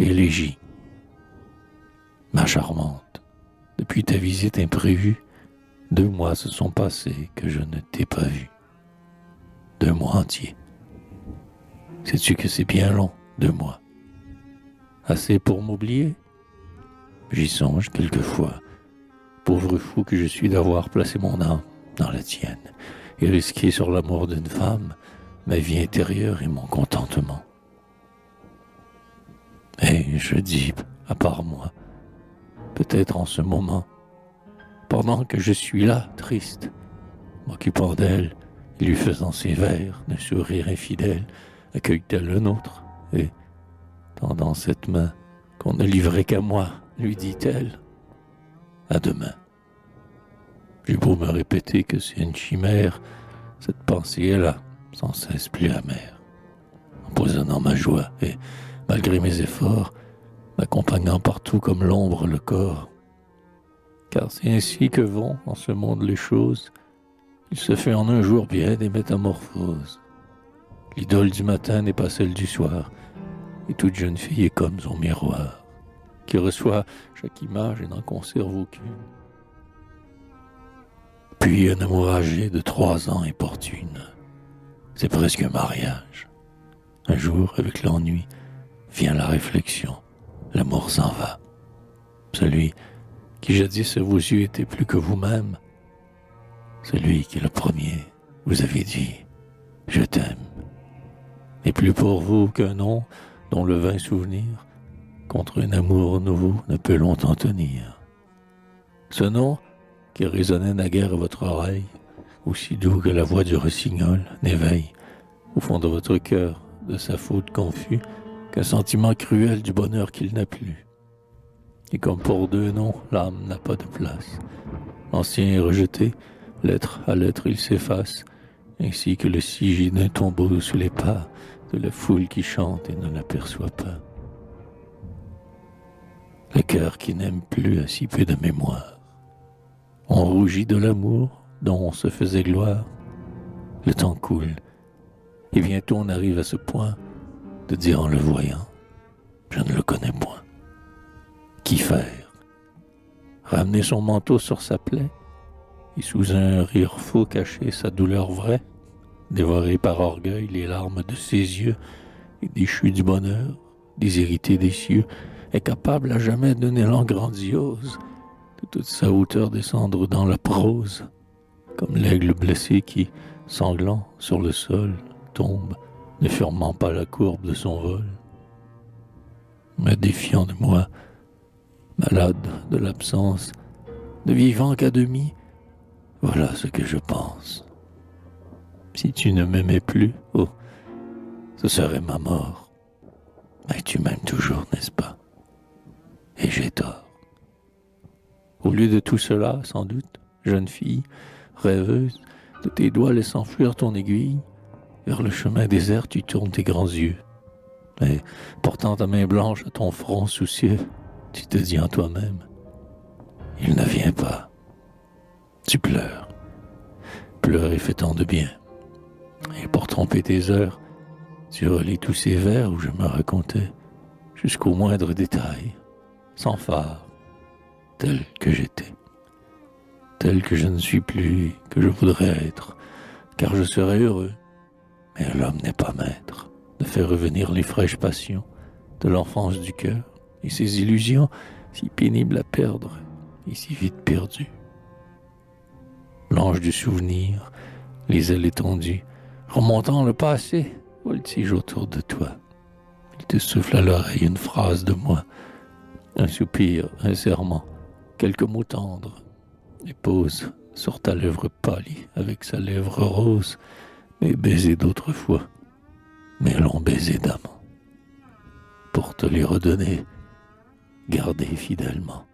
élégie. Ma charmante, depuis ta visite imprévue, 2 mois se sont passés que je ne t'ai pas vue. 2 mois entiers. Sais-tu que c'est bien long, 2 mois? Assez pour m'oublier? J'y songe quelquefois. Pauvre fou que je suis d'avoir placé mon âme dans la tienne et risqué sur l'amour d'une femme ma vie intérieure et mon contentement. Et je dis, à part moi, peut-être en ce moment, pendant que je suis là, triste, m'occupant d'elle et lui faisant ses vers, d'un sourire infidèle, accueille-t-elle le nôtre et, tendant cette main qu'on ne livrait qu'à moi, lui dit-elle, à demain. J'ai beau me répéter que c'est une chimère, cette pensée est là, sans cesse plus amère, empoisonnant ma joie et, malgré mes efforts, m'accompagnant partout comme l'ombre le corps. Car c'est ainsi que vont, en ce monde, les choses. Il se fait en un jour bien des métamorphoses. L'idole du matin n'est pas celle du soir, et toute jeune fille est comme son miroir, qui reçoit chaque image et n'en conserve aucune. Puis un amour âgé de 3 ans importune. C'est presque un mariage. Un jour, avec l'ennui, vient la réflexion. L'amour s'en va. Celui qui jadis à vos yeux était plus que vous-même. Celui qui, le premier, vous avait dit « Je t'aime » n'est plus pour vous qu'un nom dont le vain souvenir, contre un amour nouveau, ne peut longtemps tenir. Ce nom, qui résonnait naguère à votre oreille, aussi doux que la voix du rossignol, n'éveille, au fond de votre cœur, de sa faute confus, qu'un sentiment cruel du bonheur qu'il n'a plus. Et comme pour 2 noms, l'âme n'a pas de place. L'ancien est rejeté, lettre à lettre il s'efface, ainsi que le sigil d'un tombeau sous les pas de la foule qui chante et ne l'aperçoit pas. Le cœur qui n'aime plus a si peu de mémoire. On rougit de l'amour dont on se faisait gloire. Le temps coule, et bientôt on arrive à ce point de dire en le voyant, je ne le connais point. Qu'y faire? Ramener son manteau sur sa plaie, et sous un rire faux cacher sa douleur vraie, dévorer par orgueil les larmes de ses yeux, et déchu du bonheur, déshérité des cieux, est capable à jamais d'un élan grandiose, de toute sa hauteur descendre dans la prose, comme l'aigle blessé qui, sanglant sur le sol, tombe, ne fermant pas la courbe de son vol. Me défiant de moi, malade de l'absence, ne vivant qu'à demi, voilà ce que je pense. Si tu ne m'aimais plus, oh, ce serait ma mort. Mais tu m'aimes toujours, n'est-ce pas? Et j'ai tort. Au lieu de tout cela, sans doute, jeune fille, rêveuse, de tes doigts laissant fuir ton aiguille, vers le chemin désert tu tournes tes grands yeux. Et, portant ta main blanche à ton front soucieux, tu te dis en toi-même, il ne vient pas. Tu pleures. Pleurer fait tant de bien. Et pour tromper tes heures, tu relis tous ces vers où je me racontais, jusqu'au moindre détail, sans phare, tel que j'étais, tel que je ne suis plus et que je voudrais être, car je serais heureux. Mais l'homme n'est pas maître de faire revenir les fraîches passions de l'enfance du cœur et ses illusions si pénibles à perdre et si vite perdues. L'ange du souvenir, les ailes étendues, remontant le passé, voltige autour de toi. Il te souffle à l'oreille une phrase de moi, un soupir, un serment, quelques mots tendres, et pose sur ta lèvre pâlie avec sa lèvre rose mes baisers d'autrefois, mes longs baisers d'amant, pour te les redonner, garder fidèlement.